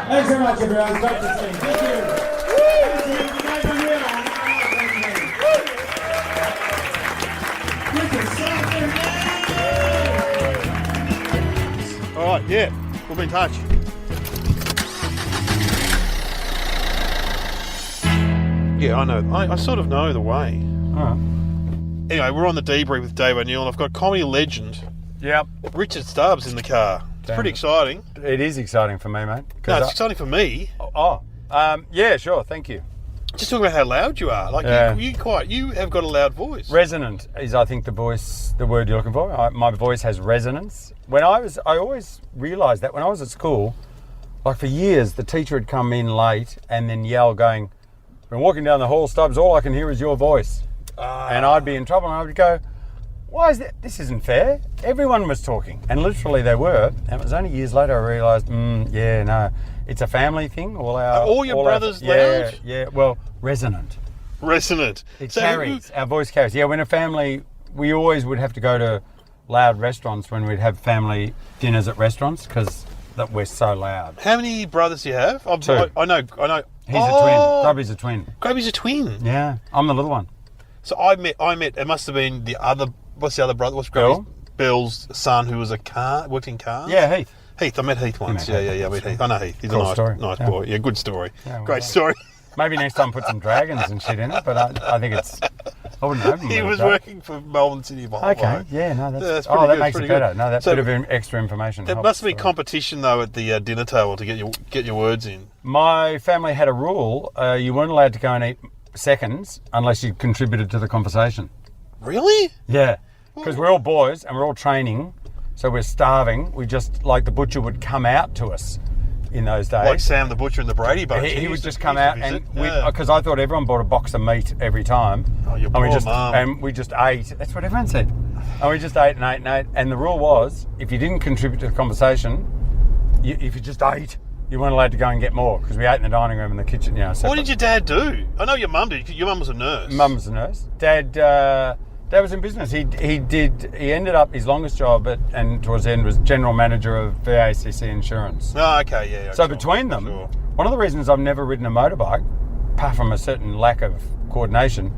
Thanks so much, everyone. It's great to see you. Thank you. All right, yeah, we'll be in touch. Yeah, I know. I sort of know the way. All right. Anyway, we're on the debrief with Dave O'Neill, and I've got comedy legend Yep. Richard Stubbs in the car. It's Damn. pretty exciting. It is exciting for me, mate. No, it's exciting for me. Yeah, sure. Thank you. Just talking about how loud you are. Like Yeah. you have got a loud voice. Resonant is, I think, the word you're looking for. My voice has resonance. I always realised that when I was at school, like for years, the teacher would come in late and then yell, going, "When walking down the hall, Stubbs, all I can hear is your voice." And I'd be in trouble, and I would go, "Why is that? This isn't fair." Everyone was talking, and literally they were. And it was only years later I realised, no, it's a family thing. All your brothers loud? Yeah. Well, resonant. Resonant. It carries. Our voice carries. Yeah, when a family, we always would have to go to loud restaurants when we'd have family dinners at restaurants because that we're so loud. How many brothers do you have? Two. I know. He's a twin. Grubby's a twin. Grubby's a twin. Yeah, I'm the little one. So I met. It must have been the other. What's the other brother? What's Grubby's? Bill's son, who was worked in cars. Yeah, Heath. Heath. I met Heath once. Yeah. I met Heath. I know Heath. He's Cool a story. nice Yeah. boy. Yeah, good story. Yeah, well, Great story. Maybe next time put some dragons and shit in it, but I think it's. I wouldn't know. He was working for Melbourne City Volvo. Okay, yeah, no, that's pretty that good, makes it pretty better. good. No, that So bit of extra information. There helps. must be competition though at the dinner table to get your words in. My family had a rule: you weren't allowed to go and eat seconds unless you contributed to the conversation. Really? Yeah, because we're all boys and we're all training, so we're starving. We just like the butcher would come out to us in those days. Like Sam the Butcher and the Brady Bunch. He would just come out and because I thought everyone bought a box of meat every time. Oh, your poor mum. And we just ate. That's what everyone said. And we just ate and ate and ate. And the rule was, if you didn't contribute to the conversation, if you just ate, you weren't allowed to go and get more because we ate in the dining room and the kitchen. What did your dad do? I know your mum did. Your mum was a nurse. Mum was a nurse. Dad was in business. He ended up, his longest job and towards the end was general manager of VACC Insurance. Oh, okay, yeah. So between them, one of the reasons I've never ridden a motorbike, apart from a certain lack of coordination,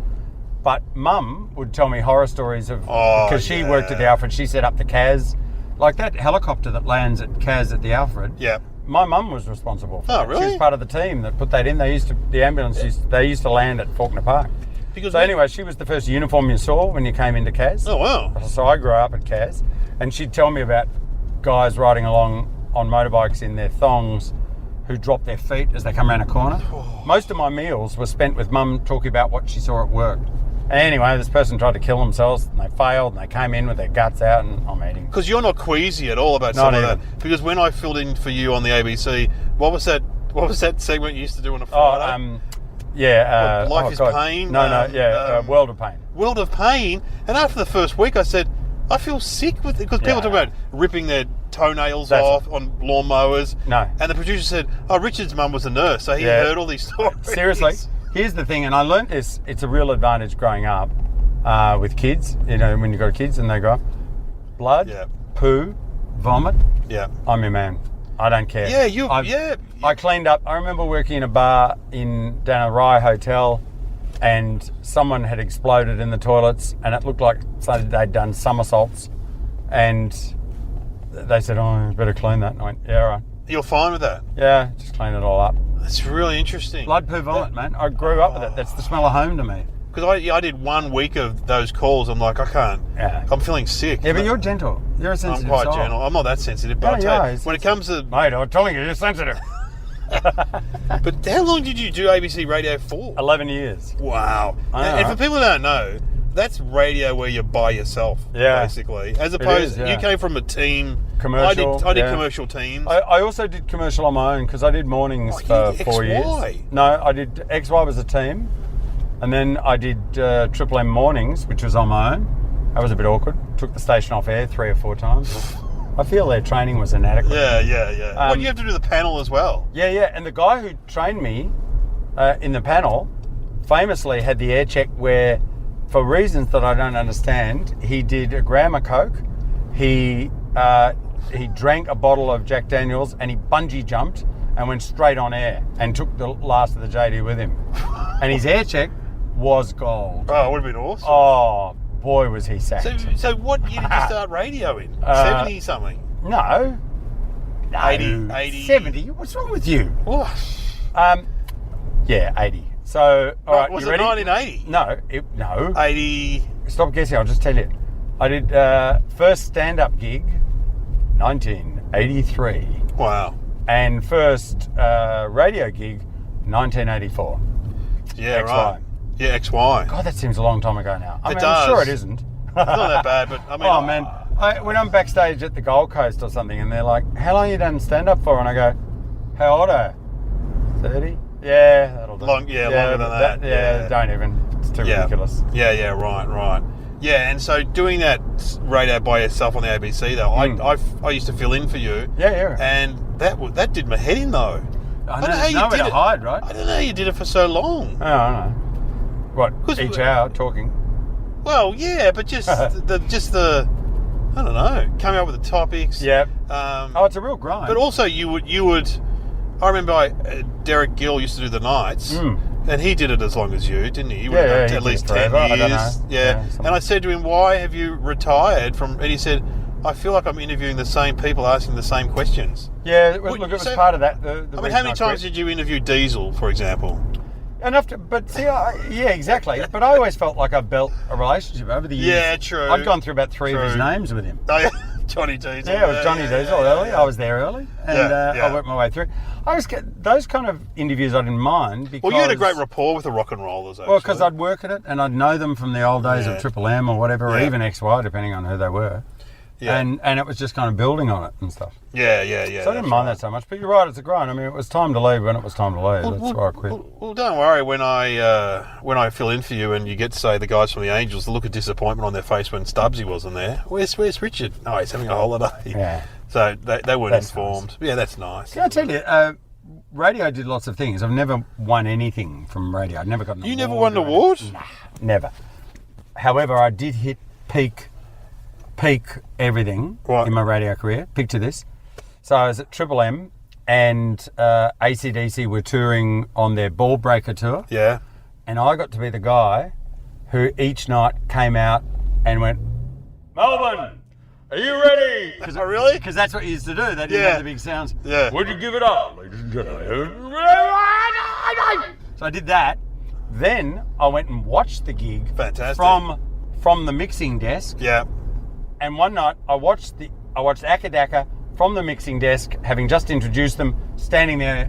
but Mum would tell me horror stories of because she worked at the Alfred. She set up the CAS, like that helicopter that lands at CAS at the Alfred. Yeah. My mum was responsible for it. Really? She was part of the team that put that in. The ambulance used to land at Faulkner Park. Anyway, she was the first uniform you saw when you came into CAS. Oh, wow. So I grew up at CAS, and she'd tell me about guys riding along on motorbikes in their thongs who drop their feet as they come around a corner. Most of my meals were spent with Mum talking about what she saw at work. And anyway, this person tried to kill themselves, and they failed, and they came in with their guts out, and I'm eating. Because you're not queasy at all about some of that. Because when I filled in for you on the ABC, what was that segment you used to do on a Friday? Life is Pain? World of Pain. World of Pain. And after the first week, I said, I feel sick with it. Because people talk about ripping their toenails off on lawnmowers. No. And the producer said, Richard's mum was a nurse, so he heard all these stories. Seriously. Here's the thing, and I learnt this, it's a real advantage growing up with kids, when you've got kids and they grow up. Blood, poo, vomit, I'm your man. I don't care. I cleaned up. I remember working in a bar down at Rye Hotel, and someone had exploded in the toilets, and it looked like they'd done somersaults, and they said, "Oh, you better clean that." And I went, "Yeah, all right." You're fine with that? Yeah, just clean it all up. That's really interesting. Blood, poo, vomit, man. I grew up with it. That's the smell of home to me. Because I did 1 week of those calls. I'm like, I can't. Yeah. I'm feeling sick. Yeah, but you're gentle. You're a sensitive I'm quite gentle. I'm not that sensitive. But when it comes to... Mate, I'm telling you, you're sensitive. But how long did you do ABC radio for? 11 years. Wow. And for people who don't know, that's radio where you're by yourself, basically. As opposed, you came from a team... Commercial. I did commercial teams. I also did commercial on my own because I did mornings for 4 years. No, I did XY was a team, and then I did Triple M mornings, which was on my own. That was a bit awkward. Took the station off air 3 or 4 times. I feel their training was inadequate. Yeah. Well, you have to do the panel as well. Yeah. And the guy who trained me in the panel famously had the air check where, for reasons that I don't understand, he did a gram of Coke. He drank a bottle of Jack Daniels and he bungee jumped and went straight on air and took the last of the JD with him. And his air check was gold. Oh, it would have been awesome. Oh, boy, was he sacked. So what year did you start radio in? 70 something? No. 80. 70? What's wrong with you? What? Yeah, 80. So, all right, was you it ready? 1980? No. 80. Stop guessing, I'll just tell you. I did first stand-up gig, 1983. Wow. And first radio gig, 1984. Yeah, XY. right. Yeah, XY. God, that seems a long time ago now. It I'm does. sure it isn't. It's not that bad, but I mean... Oh, man. When I'm backstage at the Gold Coast or something and they're like, how long you done stand-up for? And I go, how old are you? 30? Yeah, that'll do. Longer than that. Yeah, don't even. It's too ridiculous. Yeah, right. Yeah, and so doing that radio by yourself on the ABC, though, I used to fill in for you. Yeah. And that did my head in, though. I don't know how you did it. Hide, right? I don't know how you did it for so long. Oh, I don't know. What, each hour talking? Well, yeah, but just the I don't know, coming up with the topics. Yeah. It's a real grind. But also you would. I remember Derek Gill used to do the nights, and he did it as long as you, didn't he? He would have done at least 10 years. I don't know. Yeah. And I said to him, "Why have you retired from?" And he said, "I feel like I'm interviewing the same people, asking the same questions." Yeah. Look, it was part of that. I mean, how many times did you interview Diesel, for example? Enough to, but see, yeah, exactly. But I always felt like I built a relationship over the years. Yeah, true. I'd gone through about 3 of his names with him. Oh, yeah. Johnny Diesel. Yeah, it was Johnny Diesel early. I was there early, and I worked my way through. Those kind of interviews I didn't mind because... Well, you had a great rapport with the rock and rollers, actually. Well, because I'd work at it, and I'd know them from the old days of Triple M or whatever, or even XY, depending on who they were. Yeah. And it was just kind of building on it and stuff. Yeah. So I didn't mind that so much. But you're right, it's a grind. I mean, it was time to leave when it was time to leave. That's why I quit. Well, don't worry. When I fill in for you and you get to say the guys from the Angels, the look of disappointment on their face when Stubbsie wasn't there. Where's Richard? Oh, he's having a holiday. Yeah. So they weren't informed. Nice. Yeah, that's nice. Can I tell you, radio did lots of things. I've never won anything from radio. I've never got an award. You never won an award? Nah, never. However, I did hit peak everything in my radio career. Picture this. So I was at Triple M and AC/DC were touring on their Ball Breaker tour. Yeah. And I got to be the guy who each night came out and went, Melbourne, are you ready? Oh, really? Because that's what you used to do. They didn't have the big sounds. Yeah. Would you give it up, ladies and gentlemen? So I did that. Then I went and watched the gig. Fantastic. From the mixing desk. Yeah. And one night I watched Akadaka from the mixing desk, having just introduced them, standing there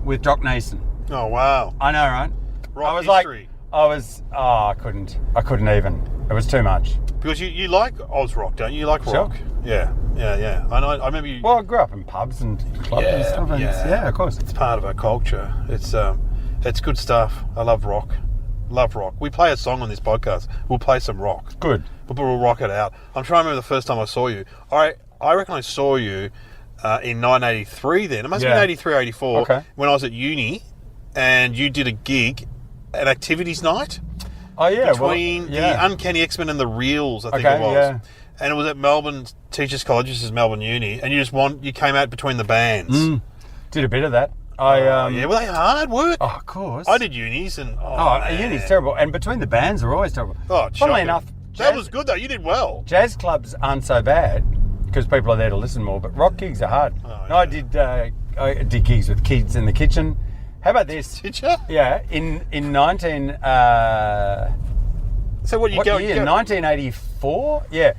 with Doc Nason. Oh wow! I know, right? Rock history. I couldn't even. It was too much. Because you like Oz rock, don't you? You like rock. Yeah. I remember you. Well, I grew up in pubs and clubs and stuff. And yeah, of course. It's part of our culture. It's good stuff. I love rock. We play a song on this podcast. We'll play some rock. Good. We'll rock it out. I'm trying to remember the first time I saw you. I reckon I saw you in 1983 then. It must have been 83, 84 when I was at uni and you did a gig, an activities night. Oh, yeah. Between the Uncanny X-Men and the Reels, I think it was. Yeah. And it was at Melbourne Teachers College, this is Melbourne Uni, and you came out between the bands. Did a bit of that. Were they hard work? Oh, of course. I did unis and... uni's terrible. And between the bands are always terrible. Oh, funnily enough... That was good though, you did well. Jazz clubs aren't so bad because people are there to listen more, but rock gigs are hard. I did gigs with kids in the kitchen. How about this? Did you? Yeah, in 19... so what year? 1984? Yeah.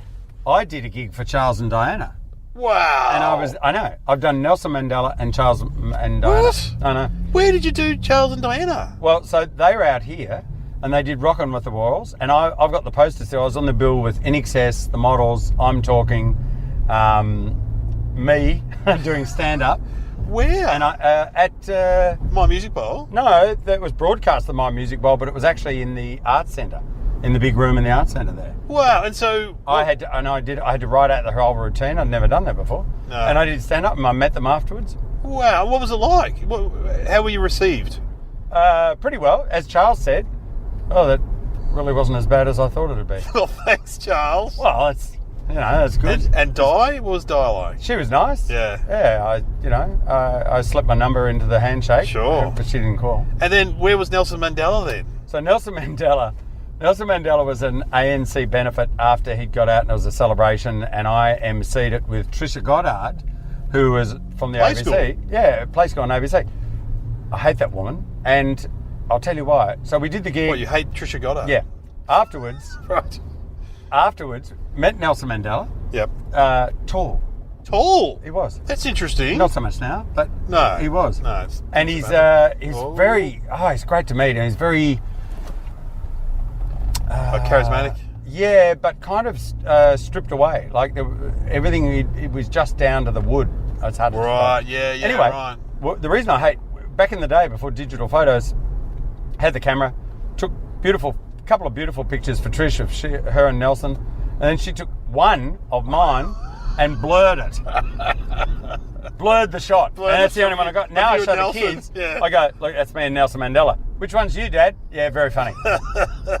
I did a gig for Charles and Diana. Wow. And I know. I've done Nelson Mandela and Charles and Diana. What? I know. Where did you do Charles and Diana? Well, so they were out here and they did Rockin' with the Royals, and I've got the posters there. I was on the bill with INXS, the Models, I'm Talking, me doing stand-up. Where? And at My Music Bowl? No, that was broadcast at My Music Bowl, but it was actually in the Arts Centre, in the big room in the Arts Centre there. Wow, and so... I had to write out the whole routine. I'd never done that before. No. And I did stand-up, and I met them afterwards. Wow, what was it like? How were you received? Pretty well, as Charles said. Oh, that really wasn't as bad as I thought it would be. Well, thanks, Charles. Well, You know, that's good. And Di? What was Di like? She was nice. Yeah. Yeah, I slipped my number into the handshake. Sure. But she didn't call. And then where was Nelson Mandela then? So Nelson Mandela was an ANC benefit after he'd got out, and it was a celebration, and I emceed it with Trisha Goddard, who was from the Play ABC. school. Yeah, play school on ABC. I hate that woman, and I'll tell you why. So we did the gig. What, you hate Trisha Goddard? Yeah. Afterwards, met Nelson Mandela. Yep. Tall. Tall? He was. That's interesting. Not so much now, but No. he was. No. And he's very, he's great to meet, and he's very... charismatic? Yeah, but kind of stripped away. Like everything, it was just down to the wood. It's hard to Right, describe. yeah, Anyway, right. well, the reason I hate, back in the day before digital photos, had the camera, took couple of beautiful pictures for Trish of her and Nelson, and then she took one of mine and blurred it. Blurred the shot. And that's the only one I got. Now I show the kids. Yeah. I go, look, that's me and Nelson Mandela. Which one's you, Dad? Yeah, very funny.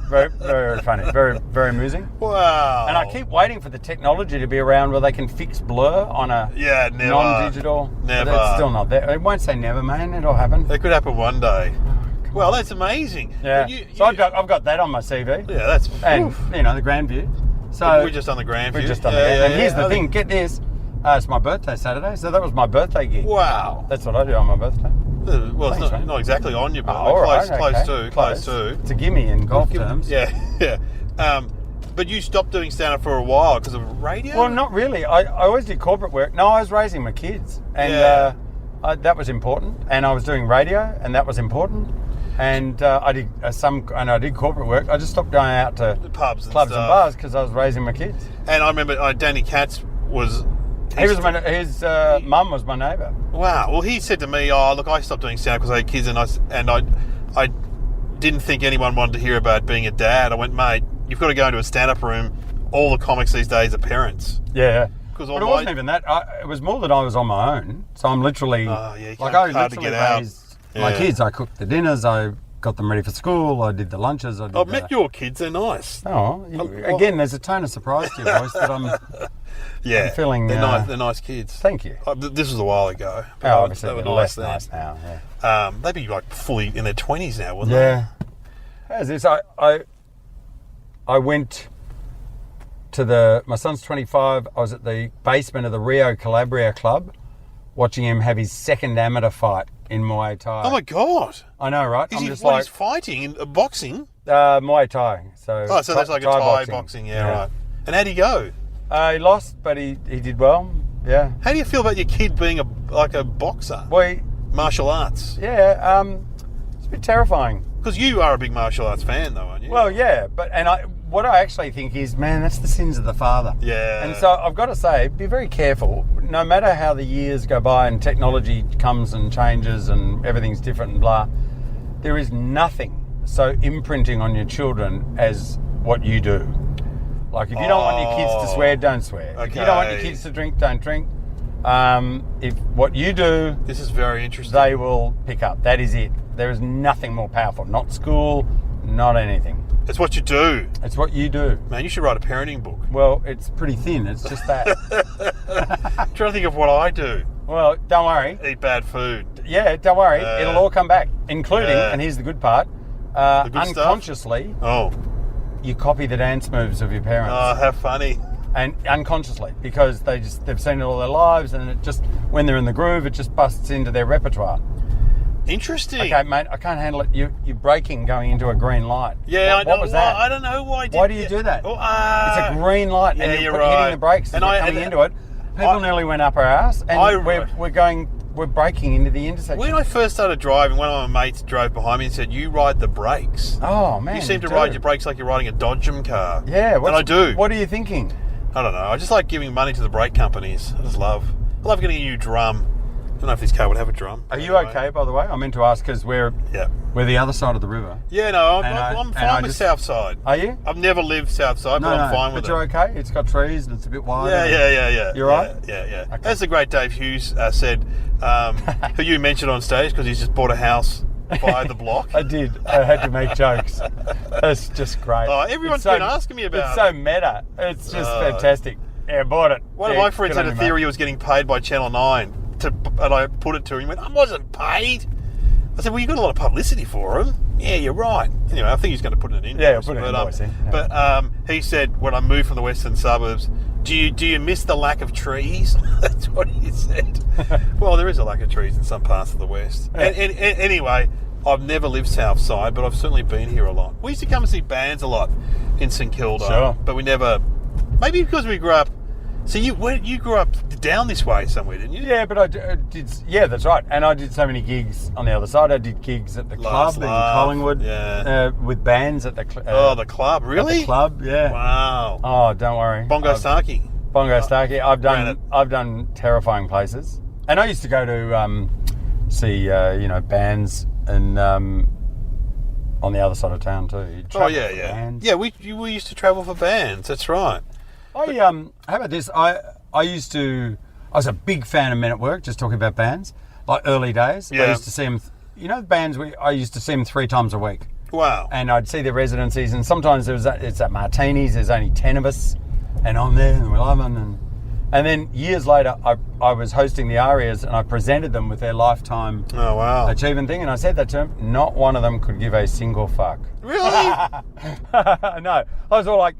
Very, very funny. Very, very amusing. Wow. And I keep waiting for the technology to be around where they can fix blur on a never. non-digital. Never. But it's still not there. It won't say never, man. It'll happen. That could happen one day. Well, that's amazing. Yeah. So I've got that on my CV. Yeah, that's... And, oof. the Grand View. So We've just done the Grand View. We've just done the Grand View. And here's the thing. Get this. It's my birthday Saturday, so that was my birthday gig. Wow. That's what I do on my birthday. Well, Thanks, it's mate. not exactly on your birthday. All right, Close to. It's a gimme in golf terms. Yeah. But you stopped doing stand-up for a while because of radio? Well, not really. I always did corporate work. No, I was raising my kids. And that was important. And I was doing radio, and that was important. And I did corporate work. I just stopped going out to the pubs and clubs stuff. and bars because I was raising my kids. And I remember Danny Katz was... His mum was my neighbour. Wow. Well, he said to me, look, I stopped doing stand-up because I had kids, and I didn't think anyone wanted to hear about being a dad. I went, mate, you've got to go into a stand-up room. All the comics these days are parents. Yeah. But it wasn't even that. It was more that I was on my own. So I'm literally... I literally to get out. raised my kids. I cooked the dinners. I got them ready for school. I did the lunches. I've met your kids. They're nice. Oh, again, there's a tone of surprise to your voice that I'm... Yeah, I'm feeling... They're nice kids. Thank you. This was a while ago. Obviously they were less nice now. Yeah. They'd be like fully in their 20s now, wouldn't they? Yeah. As is, I went to my son's 25. I was at the basement of the Rio Calabria Club watching him have his second amateur fight in Muay Thai. Oh my God. I know, right? He's fighting in boxing? Muay Thai. So that's like a Thai boxing. Yeah, right. And how'd he go? He lost, but he did well. Yeah. How do you feel about your kid being a boxer? Well, martial arts. Yeah. It's a bit terrifying. Because you are a big martial arts fan, though, aren't you? Well, yeah, what I actually think is, man, that's the sins of the father. Yeah. And so I've got to say, be very careful. No matter how the years go by and technology comes and changes and everything's different and blah, there is nothing so imprinting on your children as what you do. Like, if you don't want your kids to swear, don't swear. Okay. If you don't want your kids to drink, don't drink. If what you do... This is very interesting. They will pick up. That is it. There is nothing more powerful. Not school, not anything. It's what you do. It's what you do. Man, you should write a parenting book. Well, it's pretty thin. It's just that. I'm trying to think of what I do. Well, don't worry. Eat bad food. Yeah, don't worry. It'll all come back, including, and here's the good part, the good unconsciously, you copy the dance moves of your parents. Oh, how funny. And unconsciously, because they've seen it all their lives, and it just, when they're in the groove, it just busts into their repertoire. Interesting. Okay, mate, I can't handle it. You're braking going into a green light. Yeah, what was that? I don't know why. Why do you do that? It's a green light, and you're hitting the brakes as we're coming into it. People nearly went up our ass, and we're braking into the intersection. When I first started driving, one of my mates drove behind me and said, "You ride the brakes." Oh man, you seem to ride your brakes like you're riding a Dodgem car. Yeah, and I do. What are you thinking? I don't know. I just like giving money to the brake companies. I love getting a new drum. I don't know if this car would have a drum. Are you okay, by the way? I meant to ask because we're the other side of the river. Yeah, no, I'm fine with Southside. Are you? I've never lived Southside, but I'm fine with it. But you're okay? It's got trees and it's a bit wide. Yeah. You're right? Yeah. Okay. As the great Dave Hughes said, who you mentioned on stage because he's just bought a house by the block. I did. I had to make jokes. That's just great. Oh, everyone's been asking me about it. It's so meta. It's just fantastic. Yeah, bought it. One of my friends had a theory he was getting paid by Channel 9, and I put it to him. He went, I wasn't paid. I said, well, you got a lot of publicity for him. Yeah, you're right. Anyway, I think he's going to put it in. Yeah, I'll put it in invoice, yeah. But he said, when I moved from the western suburbs, do you miss the lack of trees? That's what he said. Well, there is a lack of trees in some parts of the west. Yeah. And anyway, I've never lived south side, but I've certainly been here a lot. We used to come and see bands a lot in St Kilda. Sure. But we never... Maybe because we grew up... So you grew up down this way somewhere, didn't you? Yeah, but I did. Yeah, that's right. And I did so many gigs on the other side. I did gigs at the club in Collingwood, with bands at the club. The club, really? At the club, yeah. Wow. Oh, don't worry. Bongo Starkey. I've done terrifying places, and I used to go to see bands and on the other side of town too. Oh yeah. Bands. Yeah, we used to travel for bands. That's right. How about this? I was a big fan of Men at Work, just talking about bands, like early days. Yeah. I used to see them, bands, I used to see them 3 times a week. Wow. And I'd see their residencies, and sometimes it's at Martinis, there's only 10 of us, and I'm there, and we're loving, and then years later, I was hosting the Arias, and I presented them with their lifetime achievement thing, and I said that to them, not one of them could give a single fuck. Really? No. I was all like,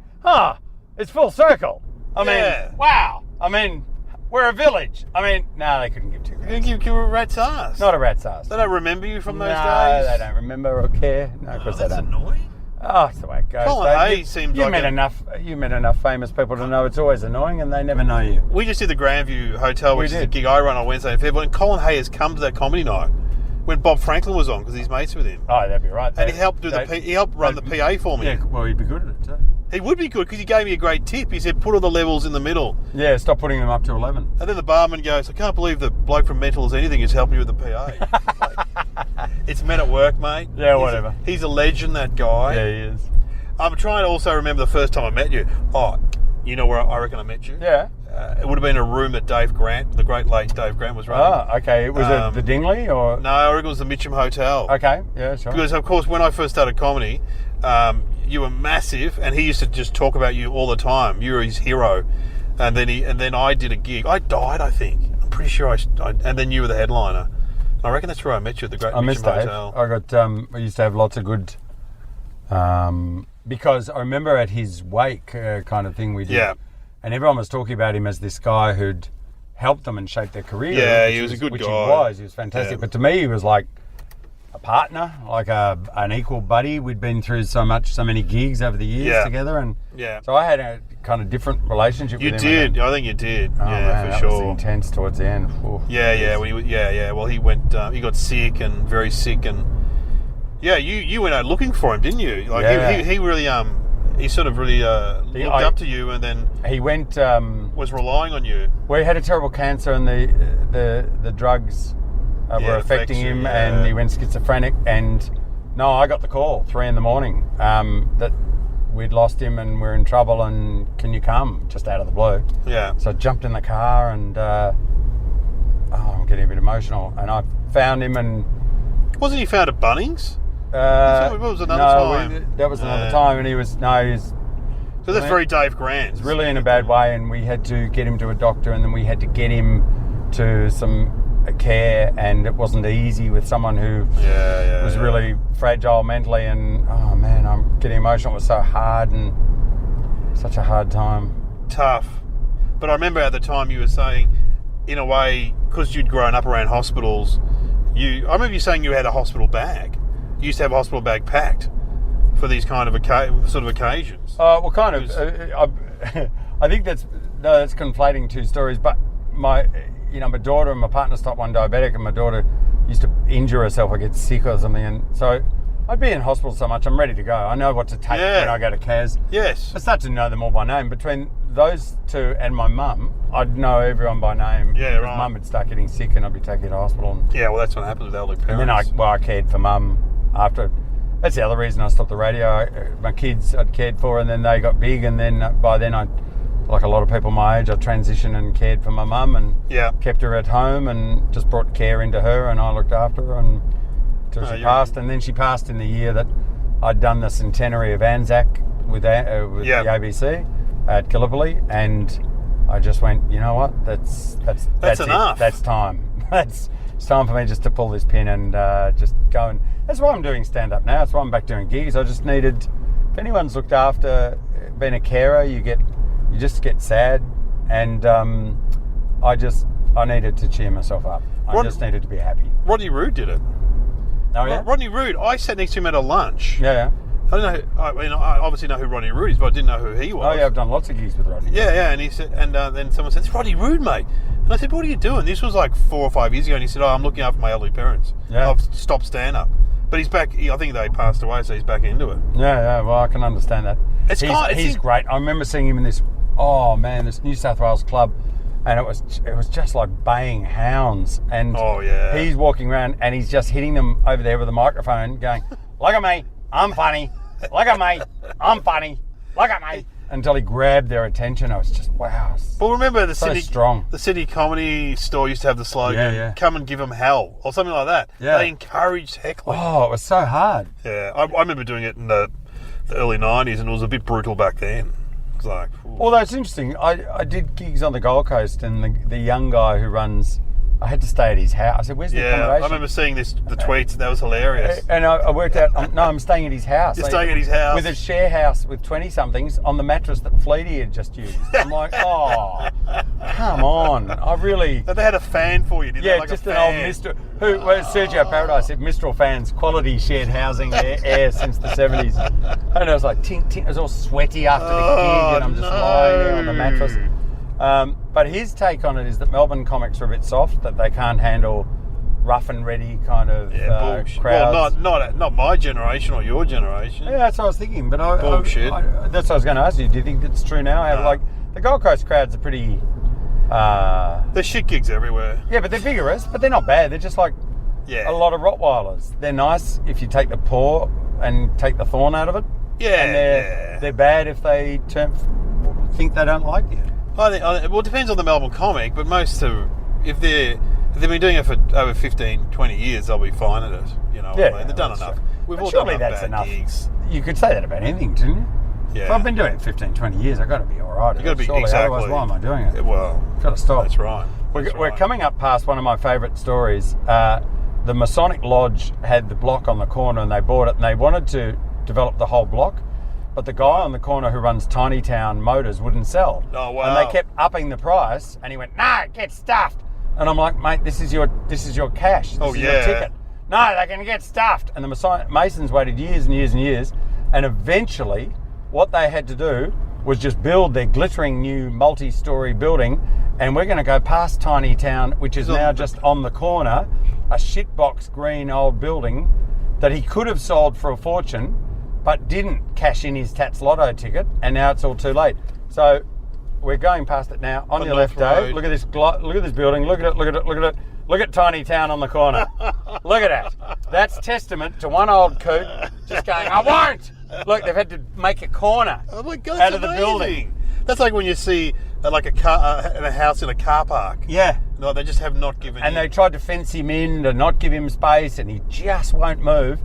it's full circle. I mean, wow. I mean, we're a village. I mean, no, they couldn't give 2 grand. They couldn't give a rat's ass. Not a rat's ass. They don't remember you from those days? No, they don't remember or care. No, of course they don't. That's annoying. Oh, it's the way it goes. Colin Hayes seems like you met enough famous people to know it's always annoying, and they never know you. We just did the Grandview Hotel, which is a gig I run on Wednesday in February, and Colin Hayes come to that comedy night when Bob Franklin was on, because he's mates with him. Oh, that'd be right. And he helped run the PA for me. Yeah, well, he'd be good at it too. He would be good, because he gave me a great tip. He said, put all the levels in the middle. Yeah, stop putting them up to 11. And then the barman goes, I can't believe the bloke from Mental As Anything is helping you with the PA. It's Men at Work, mate. Yeah, whatever. He's a legend, that guy. Yeah, he is. I'm trying to also remember the first time I met you. Oh, you know where I reckon I met you? Yeah. It would have been a room that Dave Grant, the great late Dave Grant, was running. Oh, okay. Was it the Dingley or? No, I reckon it was the Mitcham Hotel. Okay, yeah, sure. Because, of course, when I first started comedy, you were massive, and he used to just talk about you all the time. You were his hero. And then I did a gig. I died, I think. I'm pretty sure and then you were the headliner. I reckon that's where I met you at the great Mitcham Hotel. I got. I used to have lots of good. Because I remember at his wake kind of thing we did. Yeah. And everyone was talking about him as this guy who'd helped them and shaped their career. Yeah, he was a good guy. He was fantastic. Yeah. But to me, he was like a partner, like an equal buddy. We'd been through so many gigs over the years together. And so I had a kind of different relationship with him. You did. I think you did. Oh, man, for sure. Was intense towards the end. Ooh. Yeah. Well, he went, he got sick and very sick, and you went out looking for him, didn't you? Like he really he sort of really looked up to you, and then he went was relying on you. Well, he had a terrible cancer, and the drugs were affecting him, and he went schizophrenic. And I got the call 3 a.m. That we'd lost him and we're in trouble, and can you come? Just out of the blue. Yeah. So I jumped in the car, and I'm getting a bit emotional. And I found him, and wasn't he found at Bunnings? What was another time? That was another time, and he was. So that's very Dave Grant. It was really in a bad way, and we had to get him to a doctor, and then we had to get him to some care, and it wasn't easy with someone who was really fragile mentally, and oh man, I'm getting emotional. It was so hard, and such a hard time. Tough. But I remember at the time you were saying, in a way, because you'd grown up around hospitals, I remember you saying you had a hospital bag. You used to have a hospital bag packed for these kind of sort of occasions. Well, kind of. I think that's conflating 2 stories. But my daughter and my partner's type 1 diabetic, and my daughter used to injure herself or get sick or something, and so I'd be in hospital so much. I'm ready to go. I know what to take when I go to CAS. Yes. I start to know them all by name. Between those 2 and my mum, I'd know everyone by name. Yeah, right. Mum would start getting sick, and I'd be taken to hospital. Well, that's what happens with elderly parents. And then I cared for mum after. That's the other reason I stopped the radio. My kids I'd cared for, and then they got big, and then by then I, like a lot of people my age, I transitioned and cared for my mum, and kept her at home, and just brought care into her, and I looked after her until she passed. And then she passed in the year that I'd done the centenary of Anzac with the ABC at Gallipoli, and I just went, you know what? That's enough. That's time. It's time for me just to pull this pin and just go. And that's why I'm doing stand-up now. That's why I'm back doing gigs. I just needed, if anyone's looked after, being a carer, you just get sad, and I needed to cheer myself up. I just needed to be happy. Rodney Rude did it. Oh yeah, Rodney Rude. I sat next to him at a lunch. Yeah. I don't know. I mean, I obviously know who Rodney Rude is, but I didn't know who he was. Oh yeah, I've done lots of gigs with Rodney. Yeah. And he said, and then someone said, "It's Rodney Rude, mate." And I said, "What are you doing?" This was like 4 or 5 years ago, and he said, "Oh, I'm looking after my elderly parents. Yeah. I've stopped stand-up." But he's back. I think they passed away, so he's back into it. Yeah. Well, I can understand that. He's great. I remember seeing him in this. Oh man, this New South Wales club, and it was just like baying hounds. And he's walking around and he's just hitting them over there with a microphone, going, "Look at me, I'm funny. Look at me, I'm funny. Look at me." Until he grabbed their attention. I was just, wow. Well, remember the Sydney Comedy Store used to have the slogan, "Come and give them hell," or something like that. Yeah. They encouraged heckling. Oh, it was so hard. Yeah, I remember doing it in the early 90s, and it was a bit brutal back then. It was like, ooh. Although it's interesting, I did gigs on the Gold Coast, and the young guy who runs, I had to stay at his house. I said, "Where's the accommodation?" I remember seeing the tweets. That was hilarious. And I worked out, I'm staying at his house. You're staying at his house? With a share house with 20-somethings on the mattress that Fleety had just used. I'm like, oh, come on. I really... But they had a fan for you, didn't they? Yeah, like just an old Mistral... Sergio Paradise said, Mistral fans, quality shared housing air since the 70s. And I was like, tink, tink. It was all sweaty after the gig, and I'm just lying there on the mattress. But his take on it is that Melbourne comics are a bit soft, that they can't handle rough and ready kind of crowds. Well, not my generation or your generation. Yeah, that's what I was thinking. But bullshit. That's what I was going to ask you. Do you think it's true now? No. Like the Gold Coast crowds are pretty. There's shit gigs everywhere. Yeah, but they're vigorous, but they're not bad. They're just like a lot of Rottweilers. They're nice if you take the paw and take the thorn out of it. Yeah, and they're bad if they think they don't like you. I think it depends on the Melbourne comic, but most of, if they've been doing it for over 15, 20 years, they'll be fine at it. You know, what I mean? They've done enough. We've all done enough gigs. You could say that about anything, couldn't you? Yeah. If I've been doing it 15, 20 years, I've got to be all right. You've got to be, surely, exactly. Otherwise, why am I doing it? Well, got to stop. That's right. We're coming up past one of my favourite stories. The Masonic Lodge had the block on the corner, and they bought it, and they wanted to develop the whole block. But the guy on the corner who runs Tiny Town Motors wouldn't sell. Oh, wow. And they kept upping the price, and he went, "No, get stuffed." And I'm like, "Mate, this is your cash. This is your ticket." "No, they're going to get stuffed." And the Masons waited years and years and years, and eventually what they had to do was just build their glittering new multi-storey building, and we're going to go past Tiny Town, which is now just on the corner, a shitbox green old building that he could have sold for a fortune, but didn't cash in his Tats Lotto ticket, and now it's all too late. So we're going past it now. On your left, Dave. Look at this building. Look at it. Look at it. Look at it. Look at Tiny Town on the corner. Look at that. That's testament to one old coot just going, "I won't." Look, they've had to make a corner out of the building. That's like when you see like a house in a car park. Yeah. No, they just have not given. And they tried to fence him in to not give him space, and he just won't move.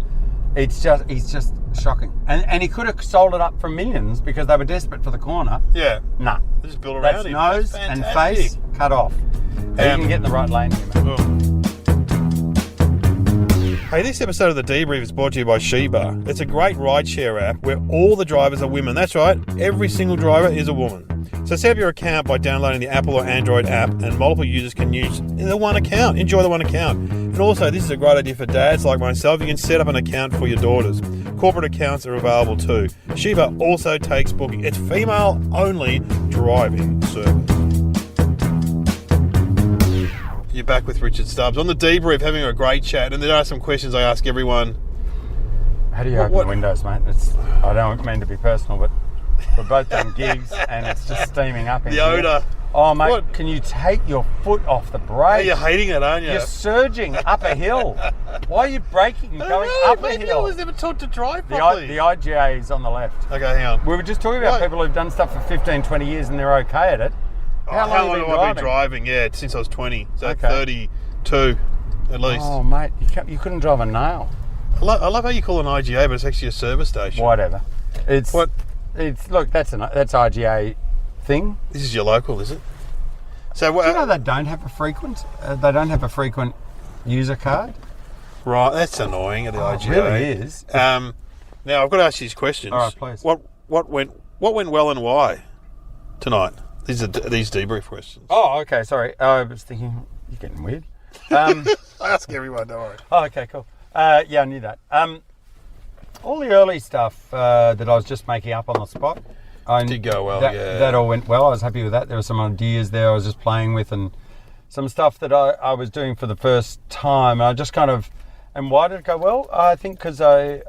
He's just shocking. And he could have sold it up for millions because they were desperate for the corner. Yeah. Nah. They just built around him. Nose and face cut off. You can get in the right lane here, mate. Hey, this episode of The Debrief is brought to you by Sheba. It's a great rideshare app where all the drivers are women. That's right, every single driver is a woman. So set up your account by downloading the Apple or Android app, and multiple users can use the one account. Enjoy the one account. And also, this is a great idea for dads like myself. You can set up an account for your daughters. Corporate accounts are available too. Sheba also takes booking. It's female-only driving service. You're back with Richard Stubbs on The Debrief, having a great chat, and there are some questions I ask everyone. How do you open windows, mate? I don't mean to be personal, but we're both doing gigs and it's just steaming up in the odour. Oh, mate, Can you take your foot off the brake? You're hating it, aren't you? You're surging up a hill. Why are you braking going up a hill? I was never taught to drive properly. The IGA is on the left. Okay, hang on. We were just talking about people who've done stuff for 15, 20 years and they're okay at it. How long have I been driving? Yeah, since I was 20. So 32 at least. Oh, mate, you couldn't drive a nail. I love how you call it an IGA, but it's actually a service station. Whatever. Look, that's IGA thing. This is your local, is it? So Do you know they don't have a frequent? They don't have a frequent user card. Right, that's annoying at the IGA. It really is. Now I've got to ask you these questions. All right, please. What went well and why tonight? These debrief questions. Oh, okay. Sorry, I was thinking you're getting weird. I ask everyone, don't worry. Oh, okay, cool. Yeah, I knew that. All the early stuff that I was just making up on the spot. Did go well, That all went well. I was happy with that. There were some ideas there I was just playing with and some stuff that I was doing for the first time. I just kind of... And why did it go well? I think because I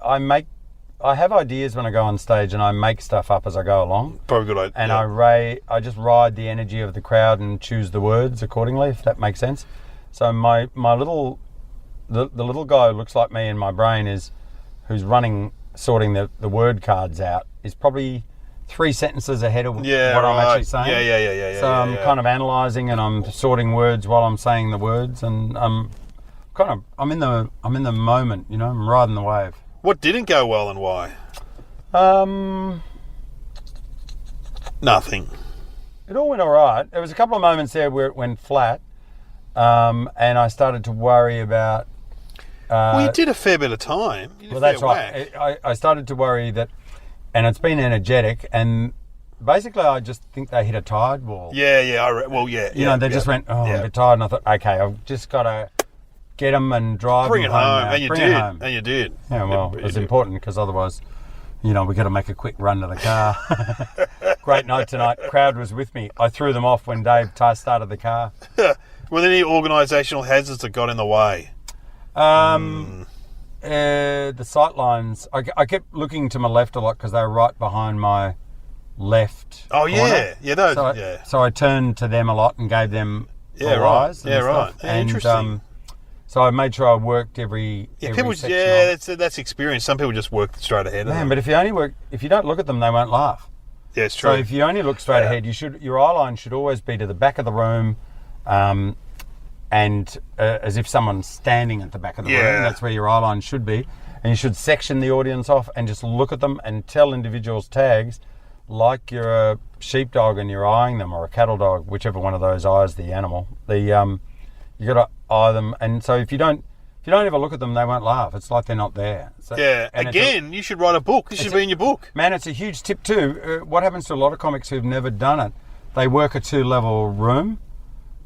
have ideas when I go on stage and I make stuff up as I go along. Probably good idea. And I just ride the energy of the crowd and choose the words accordingly, if that makes sense. So my little... The little guy who looks like me in my brain who's sorting the word cards out, is probably 3 sentences ahead of what I'm actually saying. Yeah. So I'm kind of analysing and I'm sorting words while I'm saying the words, and I'm in the moment, you know, I'm riding the wave. What didn't go well and why? Nothing. It all went all right. There was a couple of moments there where it went flat, and I started to worry about... well, you did a fair bit of time. Well, that's right. I started to worry that, and it's been energetic, and basically I just think they hit a tide wall. Yeah. You know, they just went, I'm a bit tired, and I thought, okay, I've just got to get them and drive Bring them it home. now. And you Bring did. it home. And you did. Yeah, well, it's important because otherwise, you know, we got to make a quick run to the car. Great night tonight. Crowd was with me. I threw them off when Dave started the car. Were there any organisational hazards that got in the way? The sight lines. I kept looking to my left a lot because they were right behind my left. Oh corner. Yeah. So I turned to them a lot and gave them eyes. Yeah, right. And, interesting. So I made sure I worked every people. section That's experience. Some people just work straight ahead. Man, but if you don't look at them, they won't laugh. Yeah, it's true. So if you only look straight ahead, your eye line should always be to the back of the room, and as if someone's standing at the back of the room. That's where your eye line should be. And you should section the audience off and just look at them and tell individuals tags like you're a sheepdog and you're eyeing them, or a cattle dog, whichever one of those eyes the animal. You got to eye them, and so if you don't ever look at them, they won't laugh. It's like they're not there. So, again, you should write a book. This should be in your book. Man, it's a huge tip too. What happens to a lot of comics who've never done it? They work a 2-level room,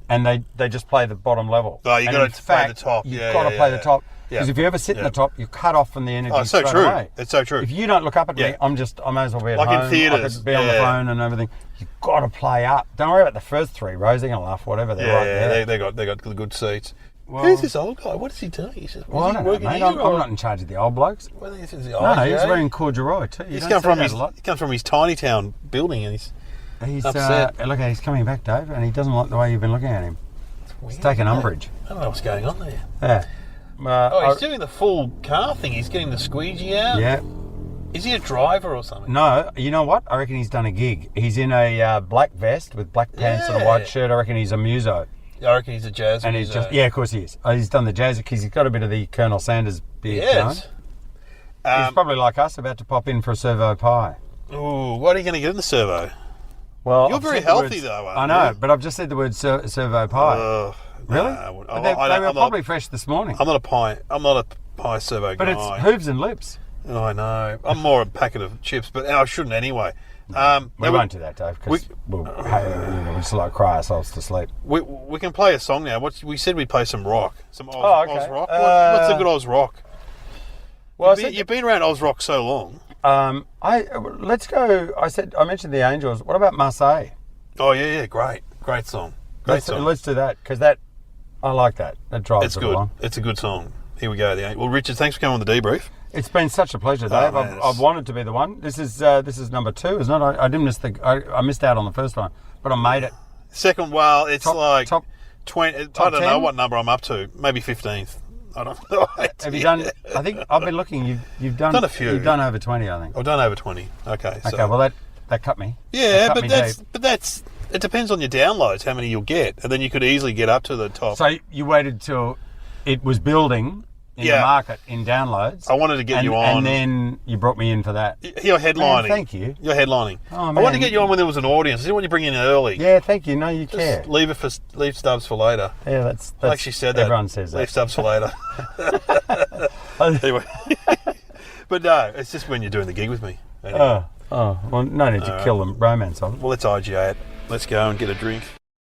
and they just play the bottom level. Oh, you got to play the top. You've got to play the top. Because if you ever sit in the top, you're cut off from the energy. Oh, it's so straight true. away. It's so true. If you don't look up at me, I may as well be at home. Like in theatres. I could be on the phone and everything. You've got to play up. Don't worry about the first 3 rows. They're going to laugh, whatever. They're right there. They got the good seats. Well, who's this old guy? What is he doing? He says, I don't know, mate. I'm not in charge of the old blokes. Well, he's He's wearing corduroy too. He comes from his tiny town building, and he's upset. Look, he's coming back, Dave, and he doesn't like the way you've been looking at him. He's taking umbrage. I don't know what's going on there. Yeah. He's doing the full car thing. He's getting the squeegee out. Yeah. Is he a driver or something? No, you know what? I reckon he's done a gig. He's in a black vest with black pants and a white shirt. I reckon he's a muso. I reckon he's a jazz. And of course he is. He's done the jazz because he's got a bit of the Colonel Sanders beard. Yes. He's probably like us, about to pop in for a servo pie. Ooh, what are you going to get in the servo? Well, you're very healthy though, aren't you? I know, but I've just said the word servo pie. Really? They were probably fresh this morning. I'm not a pie servo guy. But it's hooves and lips. I know. I'm more a packet of chips, but I shouldn't anyway. We won't do that, Dave, because we'll just like cry ourselves to sleep. We can play a song now. We said we'd play some rock. Some Oz rock. What's a good Oz rock? Well, you've been around Oz rock so long. Let's go. I mentioned the Angels. What about Marseille? Oh yeah, great song. Let's do that, because I like that. That drives it along. It's a good song. Here we go. Well, Richard, thanks for coming on the debrief. It's been such a pleasure, Dave. I've wanted to be the one. This is number 2, isn't it? I didn't miss I missed out on the first one, but I made it. Second, well, it's top 20. I don't 10? know what number I'm up to. Maybe 15th. I don't know. Have you done? I think I've been looking. You've done a few. You've done over 20, I think. I've done over 20. Okay. Okay. Well, that cut me. Yeah, but that's. It depends on your downloads, how many you'll get, and then you could easily get up to the top. So you waited till it was building, in the market in downloads. I wanted to get you on. And then you brought me in for that. You're headlining. Man, thank you. You're headlining. Oh, man. I wanted to get you on when there was an audience. I didn't want you to bring in early. Yeah, thank you. No, you care. Just leave Stubbs for later. Yeah, that's I actually said that. Everyone says that. Leave Stubbs for later. Anyway. But no, it's just when you're doing the gig with me. Anyway. Well, no need to kill the romance of it. Well, let's IGA it. Let's go and get a drink.